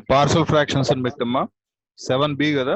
Partial fractions అని పెట్టమ్మా 7b కదా.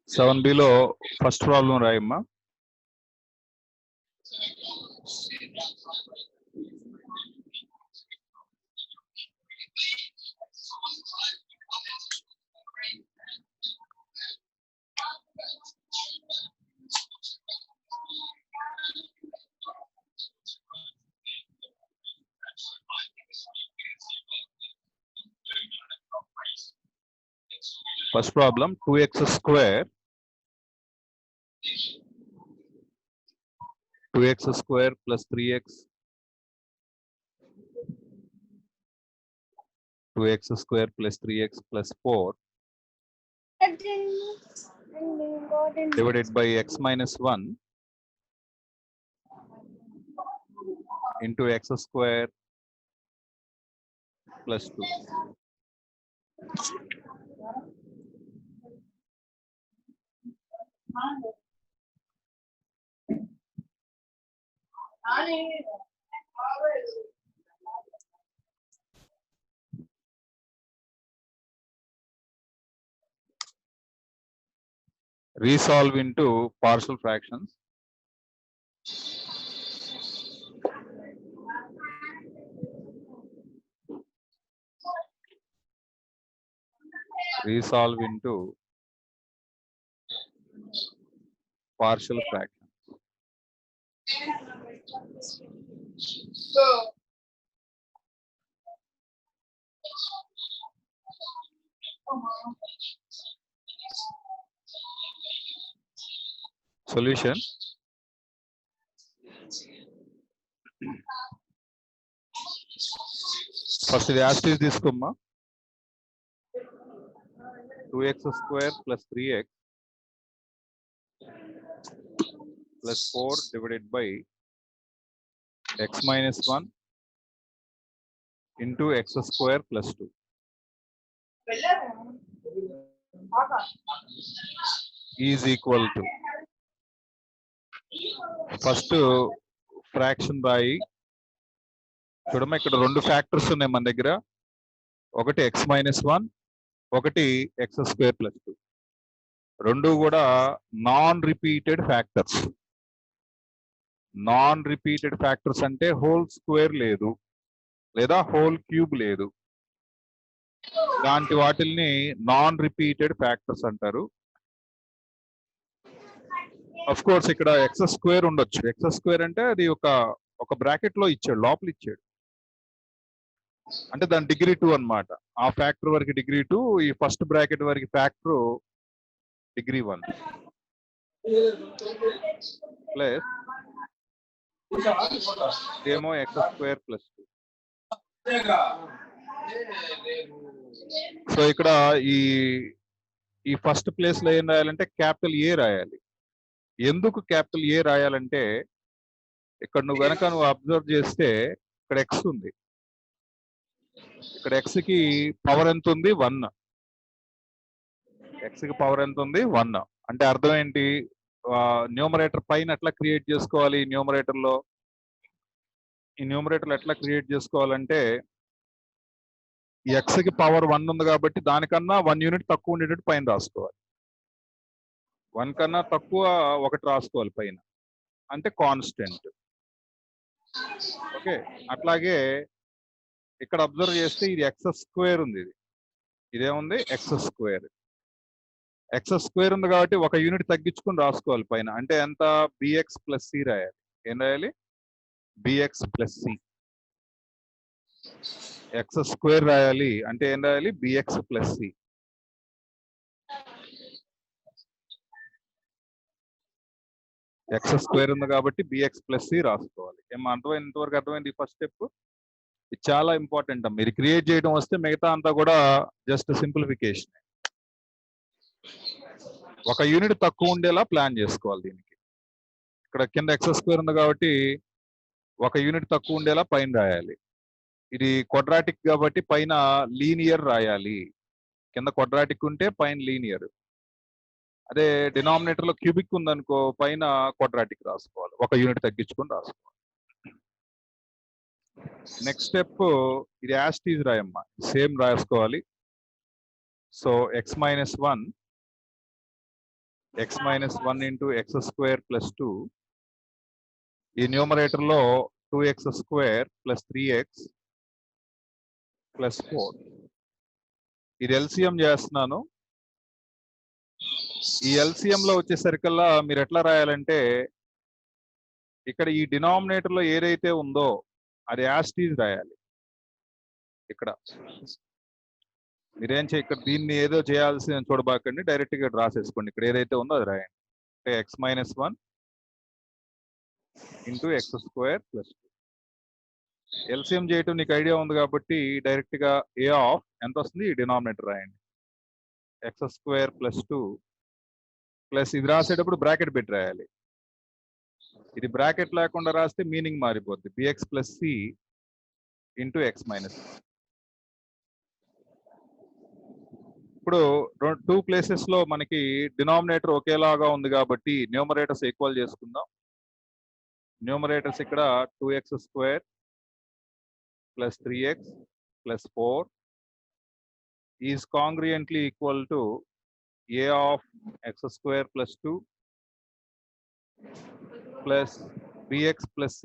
సెవెన్ బిలో ఫస్ట్ ప్రాబ్లం రాయమ్మా. First problem, 2x square plus 3x 2x square plus 3x plus 4 divided by x minus 1 into x square plus 2. Resolve into partial fractions. Resolve into partial fractions. Solution. First the as is తీసుకుమ్మా. 2x square plus 3x plus 4 divided by x minus 1 into x square plus 2 is equal to first fraction రాయి. చూడమ్మా ఇక్కడ రెండు factors ఉన్నాయి మన దగ్గర, ఒకటి x minus 1 ఒకటి x square plus 2. రెండు కూడా non repeated factors. Non repeated factors అంటే హోల్ స్క్వేర్ లేదు లేదా హోల్ క్యూబ్ లేదు, ఇలాంటి వాటిల్ని నాన్ రిపీటెడ్ ఫ్యాక్టర్స్ అంటారు. అఫ్ కోర్స్ ఇక్కడ ఎక్స్ స్క్వేర్ ఉండొచ్చు. ఎక్స్ స్క్వేర్ అంటే అది ఒక బ్రాకెట్ లో ఇచ్చాడు, లోపల ఇచ్చాడు, అంటే దాని డిగ్రీ 2 అన్నమాట. ఆ ఫ్యాక్టర్ వరకు డిగ్రీ 2, ఈ ఫస్ట్ బ్రాకెట్ వరకు ఫ్యాక్టర్ డిగ్రీ 1. ప్లస్ ఇదేమో ఎక్స్ స్క్వేర్ ప్లస్ 2. సో ఇక్కడ ఈ ఫస్ట్ ప్లేస్ లో ఏం రాయాలంటే క్యాపిటల్ ఏ రాయాలి. ఎందుకు క్యాపిటల్ ఏ రాయాలంటే ఇక్కడ నువ్వు అబ్జర్వ్ చేస్తే ఇక్కడ ఎక్స్ ఉంది, ఇక్కడ ఎక్స్ కి పవర్ ఎంత ఉంది? 1. ఎక్స్ కి పవర్ ఎంత ఉంది? 1. అంటే అర్థం ఏంటి? న్యూమరేటర్ పైన ఎట్లా క్రియేట్ చేసుకోవాలి? ఈ న్యూమరేటర్ ఎట్లా క్రియేట్ చేసుకోవాలంటే ఈ ఎక్స్ కి పవర్ 1 ఉంది కాబట్టి దానికన్నా 1 యూనిట్ తక్కువ ఉండేటట్టు పైన రాసుకోవాలి. 1 కన్నా తక్కువ 1 రాసుకోవాలి పైన, అంటే కాన్స్టెంట్. ఓకే, అట్లాగే ఇక్కడ అబ్జర్వ్ చేస్తే ఇది ఎక్స్ స్క్వేర్ ఉంది, ఇదేముంది? X square. ఎక్స్ స్క్వేర్ ఉంది కాబట్టి 1 యూనిట్ తగ్గించుకుని రాసుకోవాలి పైన, అంటే ఎంత? బిఎక్స్ ప్లస్ సి రాయాలి. ఏం రాయాలి? B x plus c. X square రాయాలి అంటే ఏం రాయాలి? B x plus c. X square ఉంది కాబట్టి బిఎక్స్ ప్లస్ సి రాసుకోవాలి. అర్థమైంది? ఇంతవరకు అర్థమైంది? ఈ ఫస్ట్ స్టెప్ ఇది చాలా ఇంపార్టెంట్. మీరు క్రియేట్ చేయడం వస్తే మిగతా అంతా కూడా జస్ట్ సింప్లిఫికేషన్. 1 యూనిట్ తక్కువ ఉండేలా ప్లాన్ చేసుకోవాలి దీనికి. ఇక్కడ కింద ఎక్స్ స్క్వేర్ ఉంది కాబట్టి 1 యూనిట్ తక్కువ ఉండేలా పైన రాయాలి. ఇది క్వాడ్రాటిక్ కాబట్టి పైన లీనియర్ రాయాలి. కింద క్వాడ్రాటిక్ ఉంటే పైన లీనియర్. అదే డినామినేటర్ లో క్యూబిక్ ఉందనుకో పైన క్వాడ్రాటిక్ రాసుకోవాలి, 1 యూనిట్ తగ్గించుకొని రాసుకోవాలి. నెక్స్ట్ స్టెప్ ఇది యాస్టీజ్ రాయమ్మా, సేమ్ రాసుకోవాలి. So X minus 1 into X square plus 2. ఈ న్యూమరేటర్ లో 2x square plus 3x plus 4. ఇది ఎల్సిఎం చేస్తున్నాను. ఈ ఎల్సిఎం లో వచ్చేసరికల్లా మీరు ఎట్లా రాయాలంటే ఇక్కడ ఈ డినామినేటర్ లో ఏదైతే ఉందో అది యాస్టీజ్ రాయాలి. ఇక్కడ మీరేం ఇక్కడ దీన్ని ఏదో చేయాల్సి చూడబాకండి, డైరెక్ట్ గా రాసేసుకోండి. ఇక్కడ ఏదైతే ఉందో అది రాయండి. అంటే X minus 1 into X square plus 2. LCM చేయటం నీకు ఐడియా ఉంది కాబట్టి డైరెక్ట్ గా ఏ ఆఫ్ ఎంత వస్తుంది? ఈ డినామినేటర్ రాయండి, ఎక్స్ స్క్వేర్ ప్లస్ 2 ప్లస్ ఇది రాసేటప్పుడు బ్రాకెట్ పెట్టి రాయాలి. ఇది బ్రాకెట్ లేకుండా రాస్తే మీనింగ్ మారిపోద్ది. B x plus c into x minus. ఇప్పుడు 2 ప్లేసెస్ లో మనకి డినామినేటర్ ఒకేలాగా ఉంది కాబట్టి న్యూమరేటర్స్ ఈక్వల్ చేసుకుందాం. న్యూమరేటర్స్ ఇక్కడ 2x square plus 3x plus 4 is congruently equal to a of x square plus 2 plus bx plus c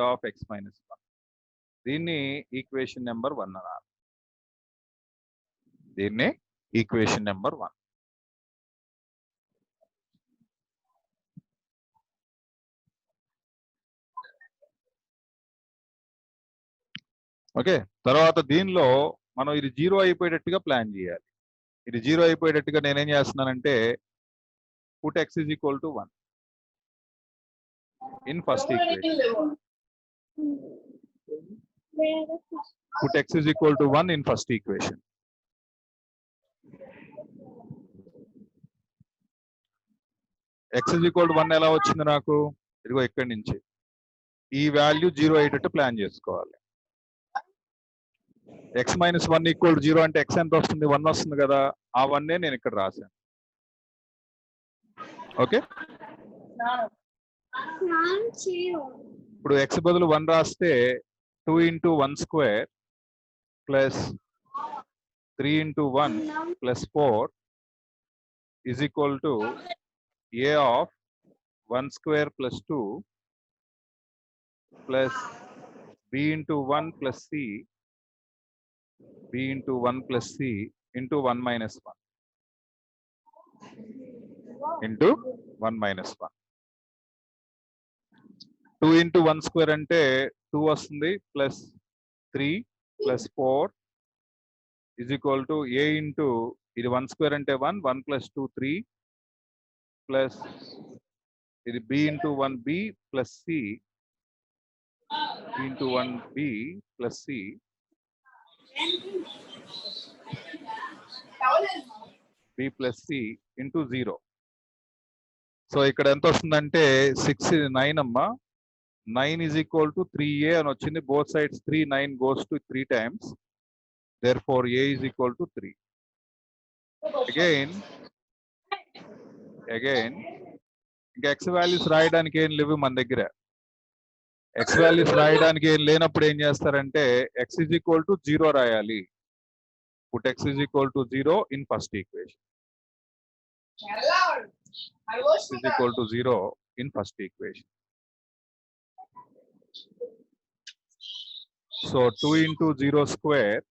of x minus 1. దీన్ని equation number 1 అన్నారు. దీన్ని ఈక్వేషన్ నెంబర్ 1. ఓకే, తర్వాత దీనిలో మనం ఇది 0 అయిపోయేటట్టుగా ప్లాన్ చేయాలి. ఇది 0 అయిపోయేటట్టుగా నేనేం చేస్తున్నానంటే put x is equal to 1 in first equation. Put x is equal to 1 in first equation. x is equal to 1 ఎలా వచ్చింది నాకు? ఇదిగో ఇక్కడి నుంచి ఈ వాల్యూ 0 అయ్యేటట్టు ప్లాన్ చేసుకోవాలి. x minus 1 equal to 0 అంటే x ఎంత వస్తుంది? 1 వస్తుంది కదా, ఆ 1 నేను ఇక్కడ రాశాను. ఓకే, ఇప్పుడు x బదులు 1 రాస్తే 2 into 1 square plus 3 into 1 plus 4 is equal to a of 1 square plus 2 plus b into 1 plus c b into 1 plus c into 1 minus 1 into 1 minus 1. 2 into 1 square అంటే 2 వస్తుంది plus 3 plus 4 is equal to a into ఇది 1 square అంటే 1 1 plus 2 3 plus ఇది b into 1b plus c b into 1b plus c b plus c into 0. So ఇక్కడ ఎంత వస్తుందంటే 6 9 అమ్మా 9 is equal to 3a అని వచ్చింది. Both sides 3 9 goes to 3 times. Therefore a is equal to 3. Again ఇంకా x values రాయడానికి ఏం లేవు మన దగ్గర. x వాల్యూస్ రాయడానికి ఏం లేనప్పుడు ఏం చేస్తారంటే x is equal to 0 రాయాలి. Put x is equal to 0 in first equation. X is equal to 0 in first equation. So 2 into 0 square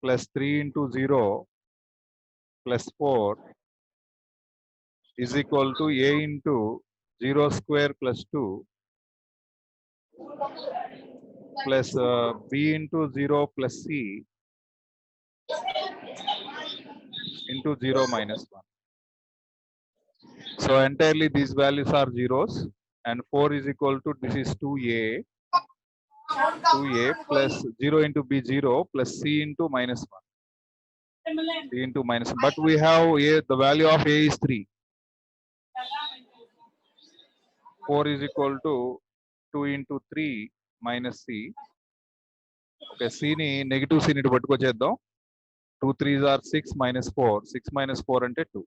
plus 3 into 0 plus 4 is equal to a into 0 square plus 2 plus b into 0 plus c into 0 minus 1. So entirely these values are zeros, and 4 is equal to, this is 2a plus 0 into b 0 plus c into minus 1. C into minus 1. But we have a, the value of a is 3. 4 is equal to 2 into 3 minus c. Okay, c ni negative c ni పట్టుకొచ్చేద్దాం. 2 3s are 6 minus 4. 6 minus 4 అంటే 2.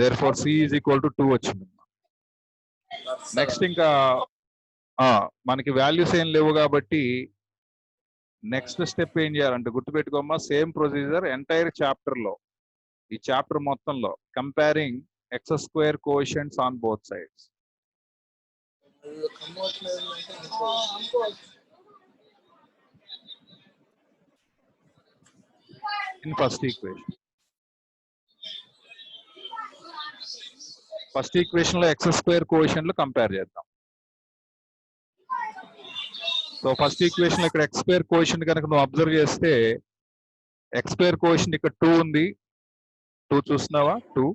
Therefore c is equal to 2 వచ్చింది. Next ఇంకా మనకి values ఏం లేవు కాబట్టి next step ఏం చేయాలంటే గుర్తుపెట్టుకోమ్మా, same procedure entire chapter లో, ఈ చాప్టర్ మొత్తంలో comparing X square coefficients on both sides. In first equation లో ఎక్స్ స్క్వేర్ కోఎఫిషియెంట్లు కంపేర్ చేద్దాం. సో ఫస్ట్ ఈక్వేషన్ లో ఇక్కడ ఎక్స్ స్క్వేర్ కోఎఫిషియెంట్ కనుక నువ్వు అబ్జర్వ్ చేస్తే ఎక్స్ స్క్వేర్ కోఎఫిషియెంట్ ఇక్కడ 2 ఉంది. 2 చూస్తున్నావా? 2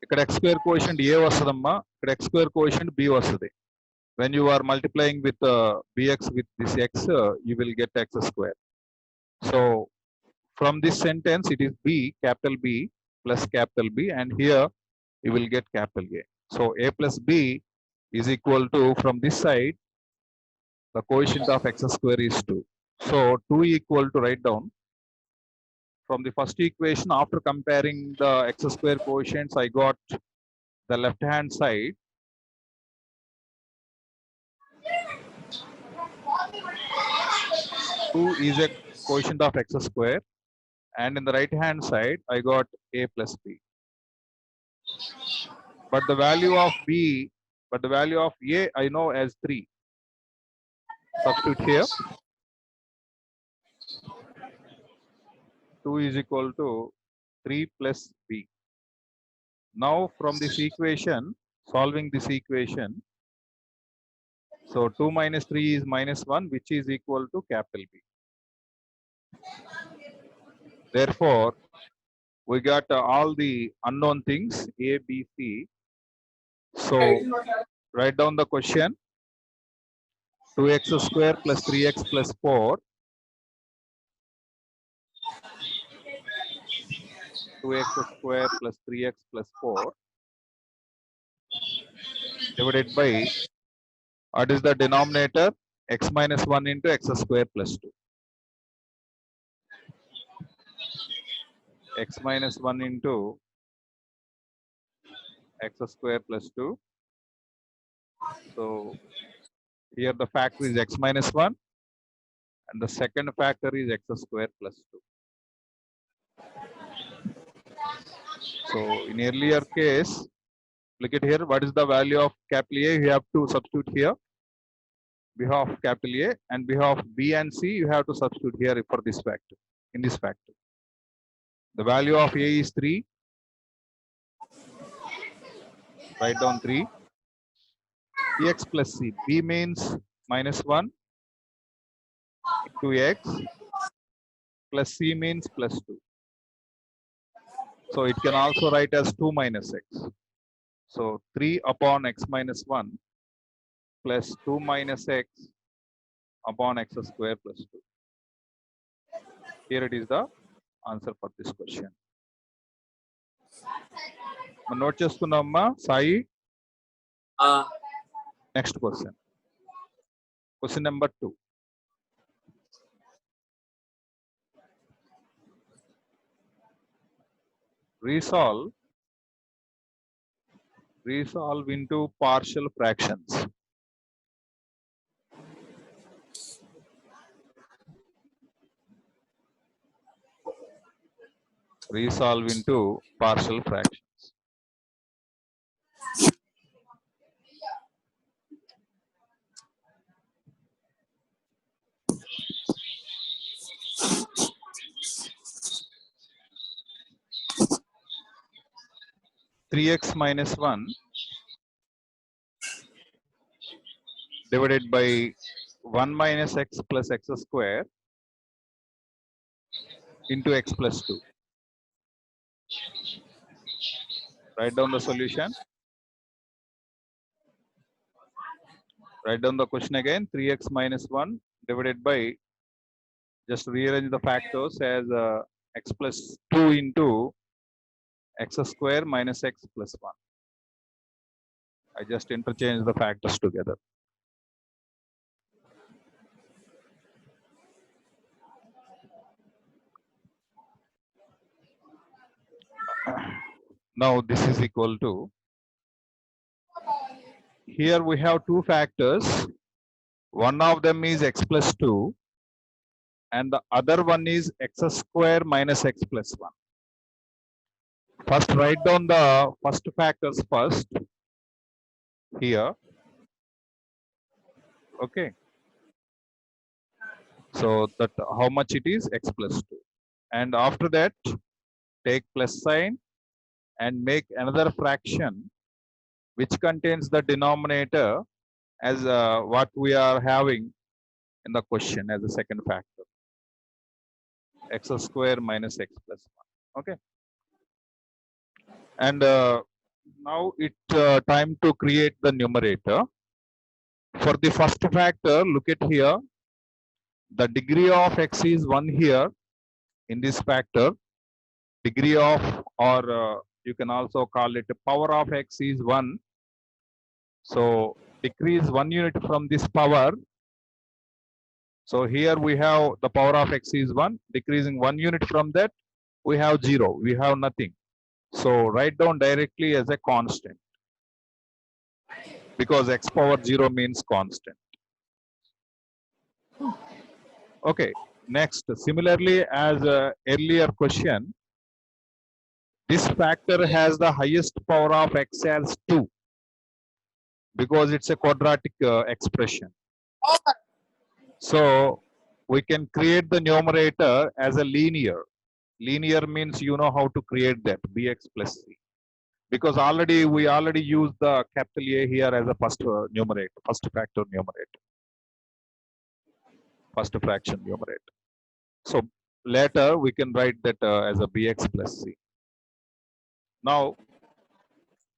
ఇక్కడ ఎక్స్ స్క్వేర్ కోఎఫిషియెంట్ ఏ వస్తుందమ్మా, ఇక్కడ ఎక్స్ స్క్వేర్ కోఎఫిషియెంట్ బి వస్తుంది. When you are multiplying with bx with this x, you will get x square. So from this sentence it is b, capital B plus capital B, and here you will get capital A. So a plus b is equal to, from this side the coefficient of x square is 2. So 2 equal to, write down from the first equation, after comparing the x square coefficients, I got the left hand side 2 is a quotient of x square, and in the right hand side I got a plus b. But the value of b, but the value of a I know as 3. Substitute here. 2 is equal to 3 plus b. Now from this equation, solving this equation, so 2 minus 3 is minus 1, which is equal to capital B. Therefore, we got all the unknown things A, B, C. So write down the question. 2x square plus 3x plus 4. 2x square plus 3x plus 4 divided by, what is the denominator? X minus 1 into x square plus 2. X minus 1 into x square plus 2. So here the factor is x minus 1, and the second factor is x square plus 2. So in earlier case, look at here, what is the value of capital A? You have to substitute here behalf of capital A, and behalf of B and C you have to substitute here for this factor, in this factor. The value of A is 3, Write down 3. X plus c. B means minus 1 into x plus c means plus 2. So it can also write as 2 minus x. So 3 upon x minus 1 plus 2 minus x upon x square plus 2. Here it is the answer for this question. Note chestunamma Sai. Next question. Question number 2. Resolve into partial fractions. Resolve into partial fractions. Three x minus 1 divided by 1 minus x plus x square into x plus 2. Write down the solution. Write down the question again. 3x minus 1 divided by, just rearrange the factors as x plus 2 into x square minus x plus 1. I just interchange the factors together. Now this is equal to, here we have two factors. One of them is x plus 2 and the other one is x square minus x plus 1. First write down the first factors first here. Okay. So that how much it is, x plus 2. And after that, take plus sign and make another fraction which contains the denominator as what we are having in the question as a second factor, x square minus x plus 1. Okay. And now it's time to create the numerator. For the first factor, look at here. The degree of x is 1 here in this factor. Degree of, or you can also call it power of x is 1. So decrease 1 unit from this power. So here we have the power of x is 1. Decreasing 1 unit from that, we have 0. We have nothing. So write down directly as a constant, because x power 0 means constant. Okay, next, similarly as earlier question, this factor has the highest power of x as 2 because it's a quadratic expression. So we can create the numerator as a linear. Linear means you know how to create that, bx plus c. Because we already used the capital A here as a first numerator, first factor numerator, first fraction numerator. So later we can write that as a bx plus c. Now,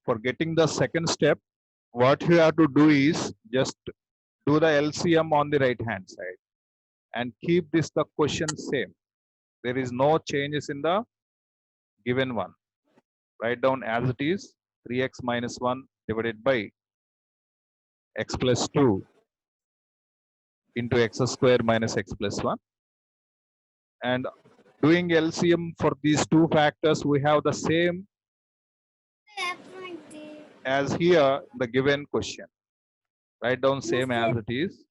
for getting the second step, what you have to do is just do the LCM on the right hand side and keep the question same. There is no changes in the given one. Write down as it is, 3x minus 1 divided by x plus 2 into x square minus x plus 1. And doing LCM for these two factors, we have the same as here the given question. Write down same as it is,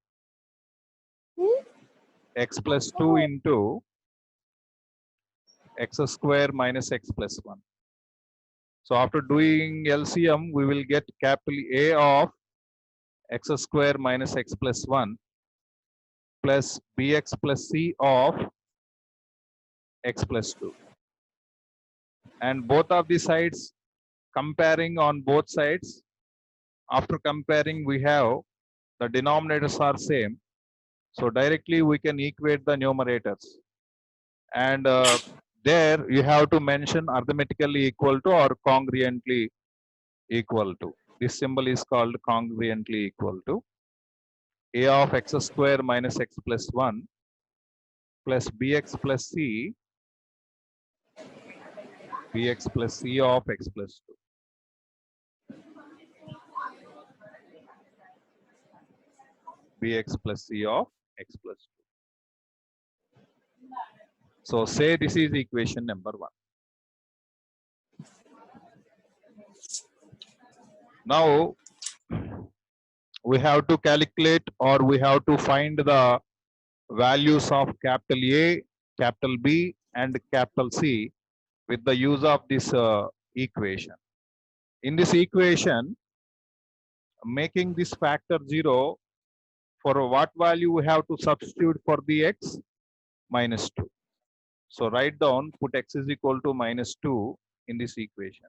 x plus 2 into x square minus x plus 1. So after doing LCM, we will get capital A of x square minus x plus 1 plus bx plus c of x plus 2. And both of the sides, comparing on both sides, After comparing, we have the denominators are same. So directly we can equate the numerators. And there you have to mention arithmetically equal to or congruently equal to. This symbol is called congruently equal to. A of x square minus x plus 1 plus bx plus c, bx plus c of x plus 2. Bx plus c of x plus 2. So say this is equation number 1. Now we have to calculate or we have to find the values of capital A, capital B and capital C with the use of this equation. In this equation, making this factor 0, for what value we have to substitute for the x? Minus 2. So write down, put x is equal to minus 2 in this equation.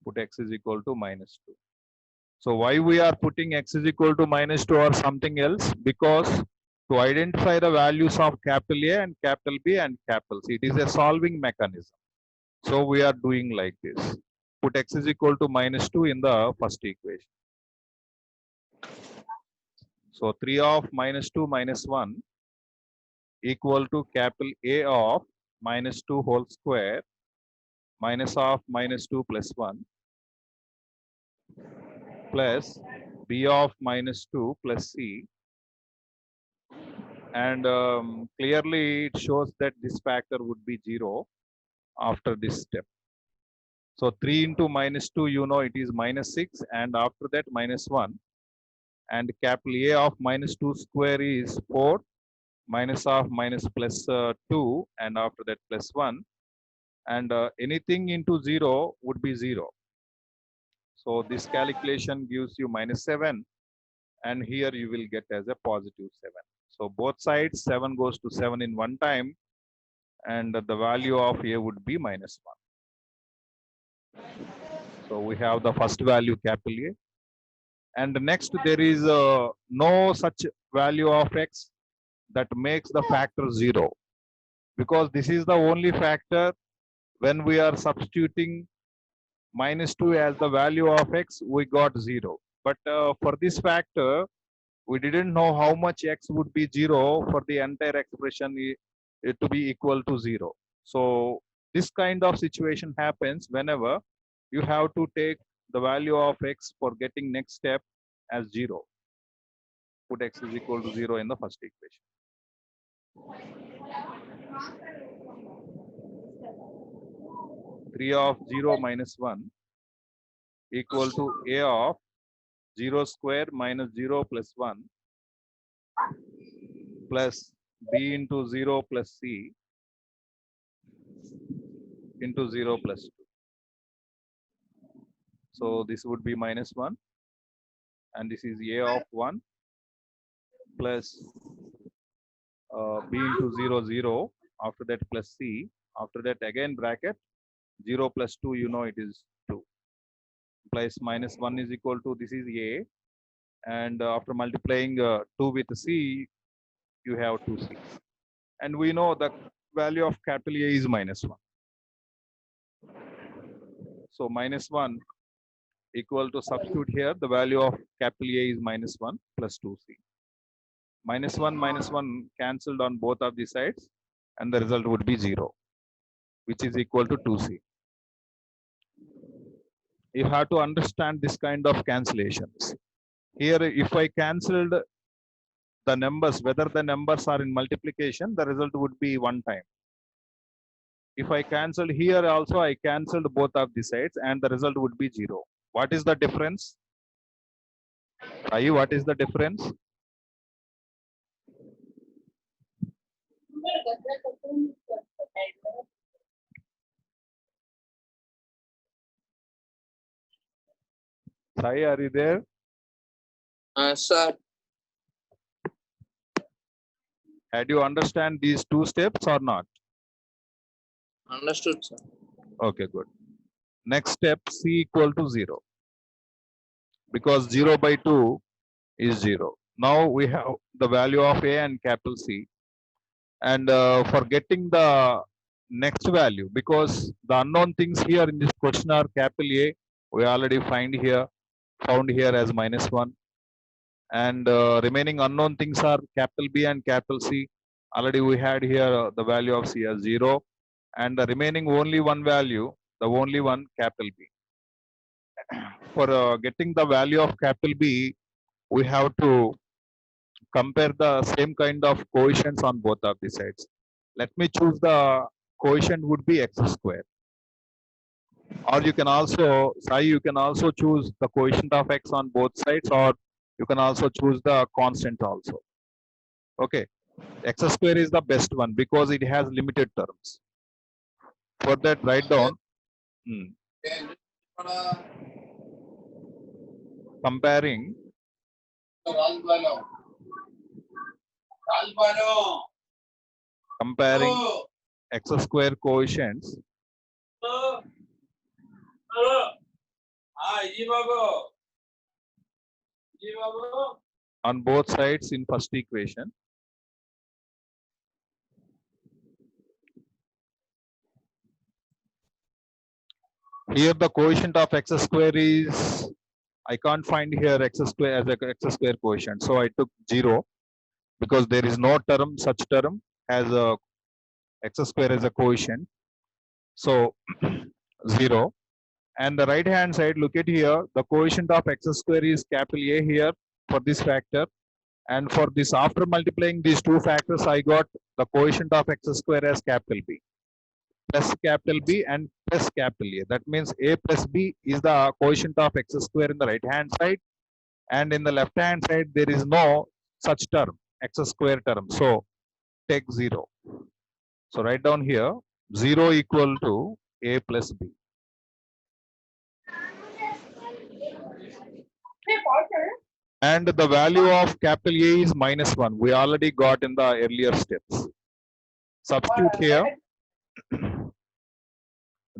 Put x is equal to minus 2. So why we are putting x is equal to minus 2 or something else? Because to identify the values of capital A and capital B and capital C, it is a solving mechanism. So we are doing like this. Put x is equal to minus 2 in the first equation. So 3 of minus 2 minus 1 equal to capital A of minus 2 whole square minus of minus 2 plus 1 plus B of minus 2 plus C, and clearly it shows that this factor would be 0 after this step. So 3 into minus 2, you know, it is minus 6, and after that minus 1, and capital A of minus 2 square is 4, minus of minus plus 2, and after that plus 1, and anything into 0 would be 0. So this calculation gives you minus 7, and here you will get as a positive 7. So both sides 7 goes to 7 in one time, and the value of A would be minus 1. So we have the first value capital A, and next there is no such value of x that makes the factor 0, because this is the only factor when we are substituting minus 2 as the value of x, we got 0. But for this factor, we didn't know how much x would be 0 for the entire expression to be equal to 0. So this kind of situation happens whenever you have to take the value of x for getting next step as 0. Put x is equal to 0 in the first equation. 3 of 0 minus 1 equal to A of 0 square minus 0 plus 1 plus B into 0 plus C into 0 plus 2. So this would be minus 1, and this is A of 1 plus B into 0, 0, after that plus C, after that again bracket, 0 plus 2, you know it is 2, plus minus 1 is equal to, this is A, and after multiplying 2 with C, you have 2C. And we know the value of capital A is minus 1. So minus 1 equal to, substitute here, the value of capital A is minus 1 plus 2C. Minus 1 cancelled on both of the sides, and the result would be 0, which is equal to 2C. You have to understand this kind of cancellations. Here, if I cancelled the numbers, whether the numbers are in multiplication, the result would be one time. If I cancelled here also, I cancelled both of the sides, and the result would be 0. What is the difference? Sai, what is the difference? Sai, are you there? Sir. Had you understand these two steps or not? Understood, sir. Okay, good. Next step, C equal to 0. Because 0 by 2 is 0. Now we have the value of A and capital C. And for getting the next value, because the unknown things here in this question are capital A, we already found here as -1. And remaining unknown things are capital B and capital C. Already we had here the value of C as 0. And the remaining only one value, the only one capital B. For getting the value of capital B, we have to compare the same kind of coefficients on both of the sides. Let me choose the coefficient would be x square. Or you can also, you can also choose the coefficient of x on both sides, or you can also choose the constant also. Okay, x square is the best one because it has limited terms. For that, write down comparing x square coefficients on both sides in first equation. Here the coefficient of x square is, I can't find here x square as a x square coefficient. So I took 0 because there is no term, such term as a x square as a coefficient. So 0. And the right hand side, look at here, the coefficient of x square is capital A here for this factor. And for this, after multiplying these two factors, I got the coefficient of x square as capital B plus capital B and plus capital A. That means A plus B is the coefficient of x square in the right hand side. And in the left hand side, there is no such term, x square term. So take 0. So write down here 0 equal to A plus B. And the value of capital A is -1. We already got in the earlier steps. Substitute here.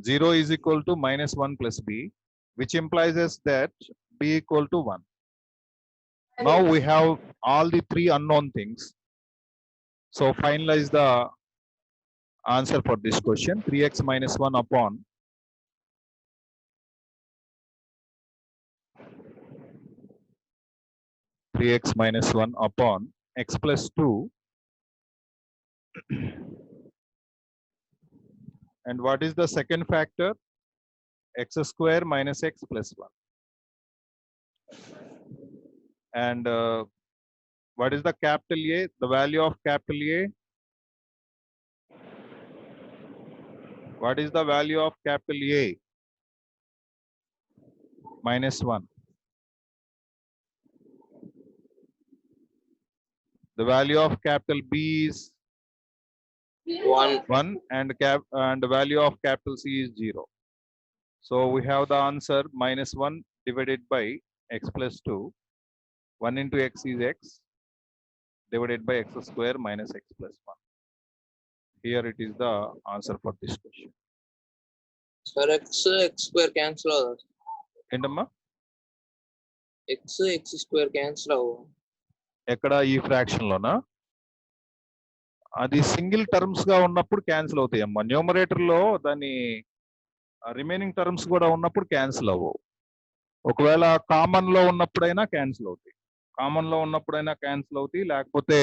0 is equal to -1 plus B, which implies us that B equal to 1. Now we have all the three unknown things. So finalize the answer for this question. 3x minus 1 upon x plus 2. And what is the second factor? X square minus x plus 1. And what is the capital A? The value of capital A? What is the value of capital A? -1. The value of capital B is 1 and the value of capital C is 0. So we have the answer -1 divided by x plus 2. 1 into x is x divided by x square minus x plus 1. Here it is the answer for this question. Sir, x square cancel. Endamma? X square cancel. ఎక్కడ ఈ fraction లోనా? అది single terms గా ఉన్నప్పుడు cancel అవుతాయి అమ్మా. Numerator లో దాని రిమైనింగ్ టర్మ్స్ కూడా ఉన్నప్పుడు క్యాన్సిల్ అవ్వవు. ఒకవేళ కామన్ లో ఉన్నప్పుడైనా క్యాన్సిల్ అవుతాయి. కామన్ లో ఉన్నప్పుడైనా క్యాన్సిల్ అవుతాయి. లేకపోతే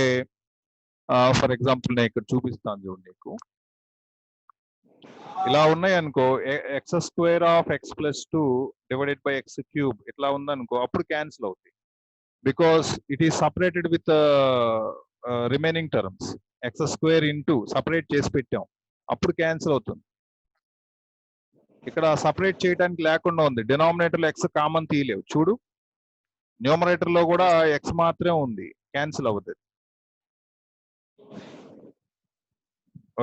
ఫర్ ఎగ్జాంపుల్ నేను ఇక్కడ చూపిస్తాను చూడండి నీకు. ఇలా ఉన్నాయి అనుకో, X square of X plus 2 divided by X cube ఇట్లా ఉందనుకో, అప్పుడు క్యాన్సిల్ అవుతాయి. Because it is separated with remaining terms. X square into separate చేసి పెట్టాం, అప్పుడు క్యాన్సిల్ అవుతుంది. ఇక్కడ సపరేట్ చేయడానికి లేకుండా ఉంది. డినామినేటర్ లో ఎక్స్ కామన్ తీయలేవు. చూడు, న్యూమరేటర్ లో కూడా ఎక్స్ మాత్రమే ఉంది, క్యాన్సిల్ అవుతుంది.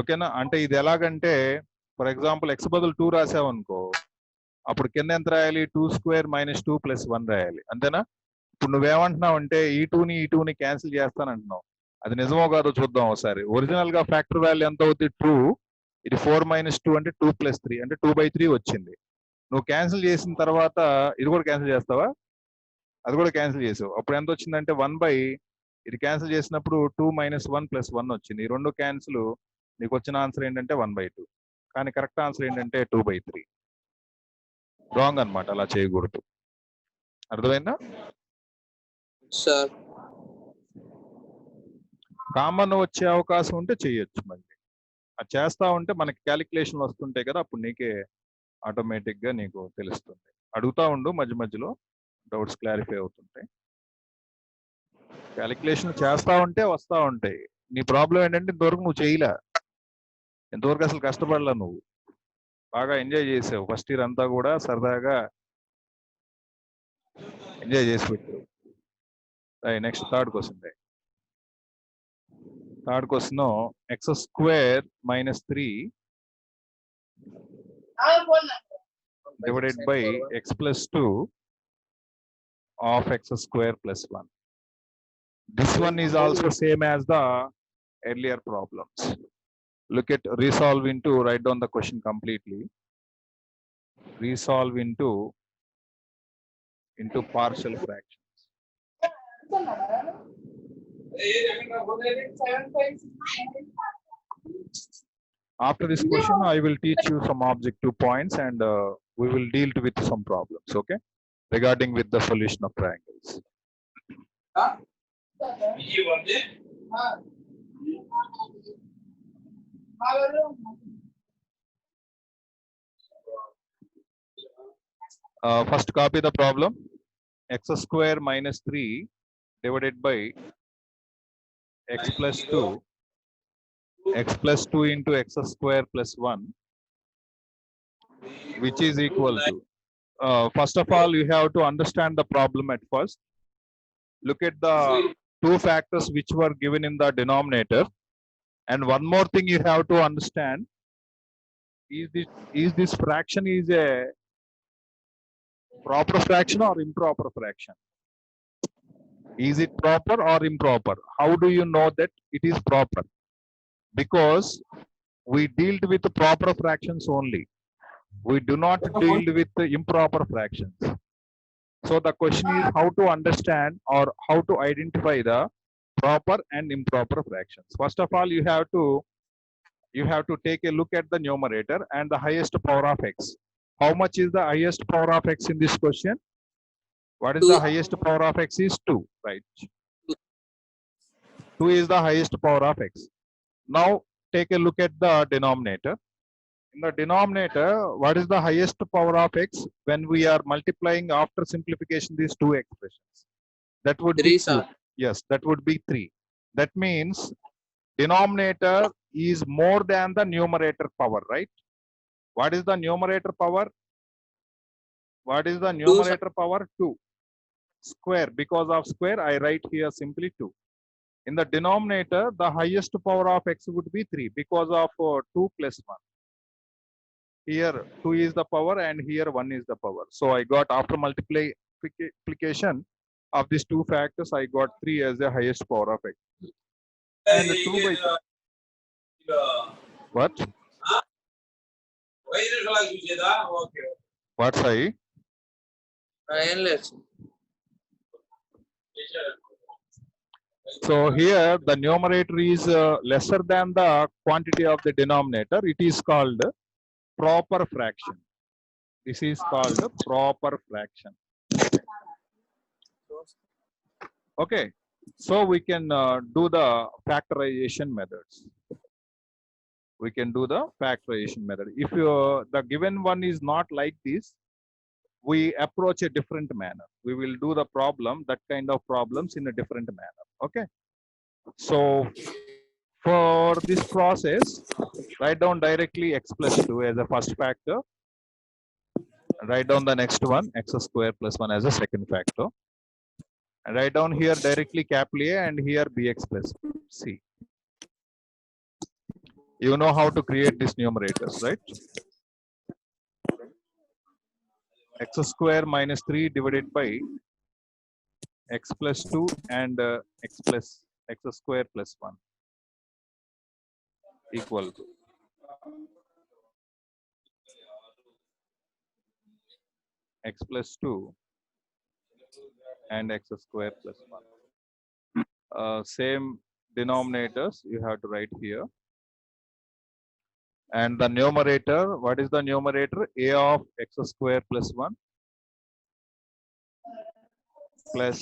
ఓకేనా? అంటే ఇది ఎలాగంటే, ఫర్ ఎగ్జాంపుల్ ఎక్స్ బదులు 2 రాసావు అనుకో, అప్పుడు కింద ఎంత రాయాలి? 2 స్క్వేర్ మైనస్ 2 ప్లస్ 1 రాయాలి. అంతేనా? ఇప్పుడు నువ్వేమంటున్నావు అంటే ఈ టూని క్యాన్సిల్ చేస్తానంటున్నావు. అది నిజమో కాదో చూద్దాం ఒకసారి. ఒరిజినల్ గా ఫ్యాక్టర్ వాల్యూ ఎంత అవుతుంది? 2. ఇది 4 - 2 అంటే 2 + 3 అంటే 2/3 వచ్చింది. నువ్వు క్యాన్సిల్ చేసిన తర్వాత ఇది కూడా క్యాన్సిల్ చేస్తావా? అది కూడా క్యాన్సిల్ చేసావు. అప్పుడు ఎంత వచ్చిందంటే 1 ఇది క్యాన్సిల్ చేసినప్పుడు 2 - 1 + 1 వచ్చింది. ఈ రెండు క్యాన్సిల్, నీకు వచ్చిన ఆన్సర్ ఏంటంటే 1/2. కానీ కరెక్ట్ ఆన్సర్ ఏంటంటే 2/3. రాంగ్ అన్నమాట, అలా చేయకూడదు. అర్థమైందా? సార్ కామన్ వచ్చే అవకాశం ఉంటే చేయొచ్చు. మళ్ళీ అది చేస్తా ఉంటే మనకి క్యాలిక్యులేషన్ వస్తుంటాయి కదా, అప్పుడు నీకే ఆటోమేటిక్ గా నీకు తెలుస్తుంది. అడుగుతా ఉండు, మధ్య మధ్యలో డౌట్స్ క్లారిఫై అవుతుంటాయి. క్యాలిక్యులేషన్ చేస్తా ఉంటే వస్తా ఉంటాయి. నీ ప్రాబ్లం ఏంటంటే ఇంతవరకు నువ్వు చేయలే, ఇంతవరకు అసలు కష్టపడలా. నువ్వు బాగా ఎంజాయ్ చేసావు ఫస్ట్ ఇయర్ అంతా కూడా, సరదాగా ఎంజాయ్ చేసి పెట్టావు. Next third question. Third question, x² - 3 divided by x + 2 of x² + 1. This one is also same as the earlier problems. Look at resolve into, write down the question completely. Resolve into partial fractions. After this question, I will teach you some objective points, and we will deal with some problems, okay, regarding with the solution of triangles. First copy the problem. x² - 3 divided by x + 2, x + 2 into x² + 1, which is equal to, first of all, you have to understand the problem at first. Look at the two factors which were given in the denominator. And one more thing you have to understand, is this fraction is a proper fraction or improper fraction? Is it proper or improper? How do you know that it is proper? Because we dealt with the proper fractions only. We do not deal with the improper fractions. So the question is how to understand or how to identify the proper and improper fractions. First of all, you have to take a look at the numerator and the highest power of x. How much is the highest power of x in this question? What is 2. the highest power of x? Is 2, right? 2 is the highest power of x. Now take a look at the denominator. In the denominator, what is the highest power of x when we are multiplying after simplification these two expressions? That would 3, be sir. 2. Yes, that would be 3. That means denominator is more than the numerator power, right? What is the numerator power? What is the numerator power? 2. Square, because of square, I write here simply 2. In the denominator, the highest power of x would be 3 because of 2 + 1. Here 2 is the power and here 1 is the power. So I got, after multiplication of these two factors, I got 3 as the highest power of x. And 2/3. What? What, Sai? So here the numerator is lesser than the quantity of the denominator. It is called proper fraction. This is called proper fraction. Okay, so we can do the factorization methods. We can do the factorization method. If the given one is not like this, we approach a different manner. We will do the problem, that kind of problems, in a different manner. Okay, so for this process, write down directly x + 2 as a first factor. Write down the next one, x² + 1 as a second factor. And write down here directly capital A and here bx + c. You know how to create these numerators, right? x² - 3 divided by x + 2 and x² + 1 equal to. x plus 2 and x square plus 1. Same denominators you have to write here. And the numerator, what is the numerator? A of x square plus 1 plus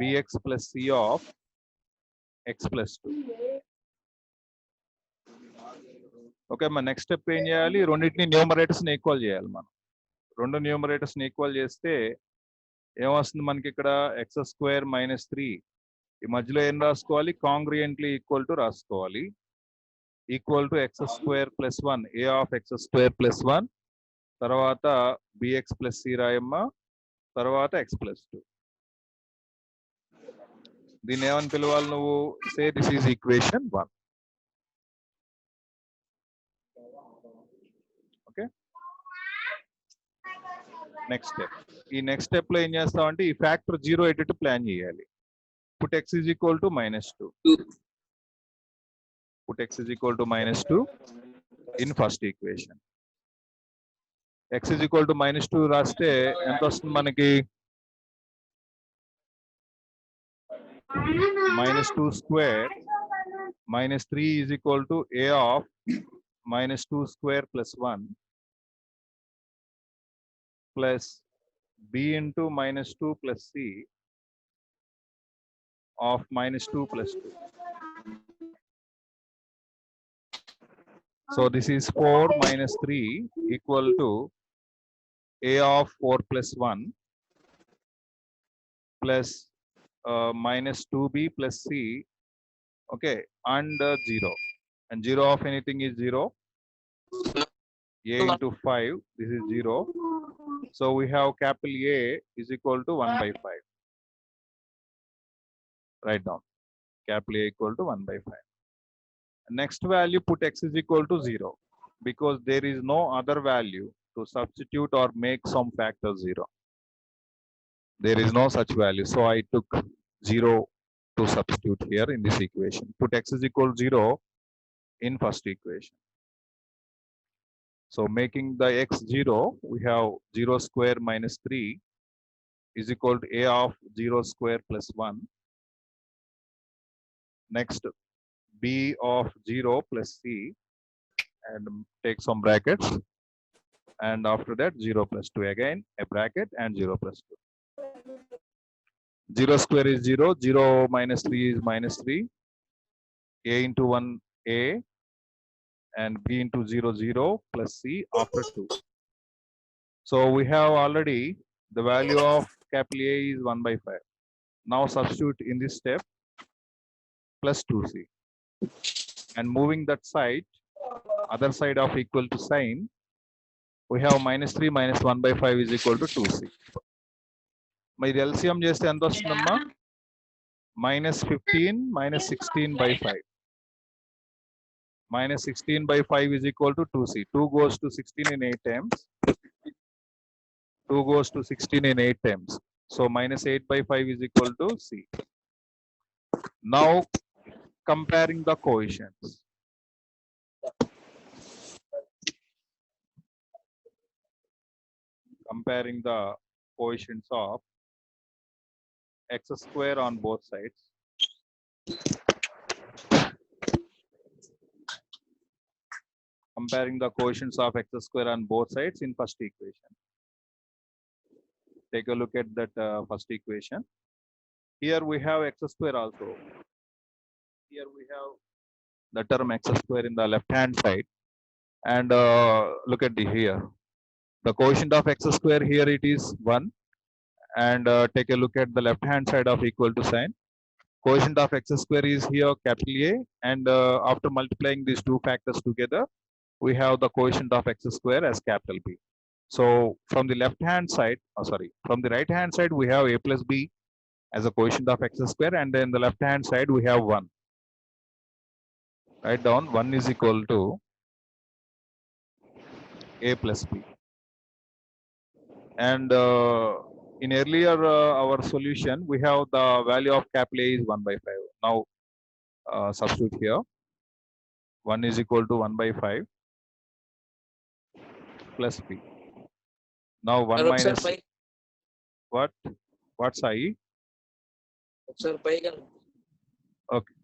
bx plus c of x plus 2. Okay, మన next step ఏం చేయాలి? రెండింటిని న్యూమరేటర్స్ని equal చేయాలి. మనం రెండు న్యూమరేటర్స్ని equal చేస్తే ఏమొస్తుంది మనకి ఇక్కడ? X square minus 3. ఈ మధ్యలో ఏం రాసుకోవాలి? కాంగ్రియంట్లీ ఈక్వల్ టు రాసుకోవాలి. Equal to X square plus 1, A of X square plus 1, తర్వాత బిఎక్స్ ప్లస్ సి రాయమ్మ, తర్వాత ఎక్స్ ప్లస్ 2. దీన్ని ఏమని పిలవాలి నువ్వు? Say this is equation 1. Okay, next step. ఈ నెక్స్ట్ స్టెప్ లో ఏం చేస్తామంటే ఈ ఫ్యాక్టర్ 0 అయ్యేటట్టు ప్లాన్ చేయాలి. Put x is equal to -2. Put x is equal to -2 in first equation. X is equal to -2 రాస్తే ఎంత వస్తుంది మనకి? -2 square minus 3 is equal to a of -2 square plus 1 plus b into -2 plus c of -2 plus 2. So this is 4 minus 3 equal to a of 4 plus 1 plus minus 2b plus c, okay, and 0. And 0 of anything is 0. A into 5, this is 0. So we have capital A is equal to 1 by 5. Write down. Capital A equal to 1 by 5. Next value, put x is equal to 0 because there is no other value to substitute or make some factor 0. There is no such value. So I took 0 to substitute here in this equation. Put x is equal to 0 in first equation. So making the x 0, we have 0 square minus 3 is equal to a of 0 square plus 1. Next, b of 0 plus c, and take some brackets. And after that, 0 plus 2 again, a bracket and 0 plus 2. 0 square is 0, 0 minus 3 is minus 3, a into 1 a, and b into 0 0 plus c after 2. So we have already the value of capital A is 1 by 5. Now substitute in this step plus 2c. And moving that side, other side of equal to sign, we have minus 3 minus 1 by 5 is equal to 2c. My LCM చేస్తే ఎంత వస్తుందమ్మా? minus 15 minus 16 by 5. Minus 16 by 5 is equal to 2c. 2 goes to 16 in 8 times. 2 goes to 16 in 8 times. So minus 8 by 5 is equal to c. Now comparing the coefficients. Comparing the coefficients of x square on both sides. Comparing the coefficients of x square on both sides in first equation. Take a look at that first equation. Here we have x square also. Here we have the term x square in the left hand side. And look at the here. The coefficient of x square here it is 1. And take a look at the left hand side of equal to sign. Coefficient of x square is here capital A, and after multiplying these two factors together, we have the coefficient of x square as capital B. So from the left hand side, from the right hand side, we have a plus b as a coefficient of x square, and then the left hand side we have 1. Write down 1 is equal to a plus b. And in earlier our solution, we have the value of capital A is 1 by 5. Now substitute here. 1 is equal to 1 by 5 plus b. Now 1 Sir, minus pi what? What Sai? ఒకసారి పైగా Okay.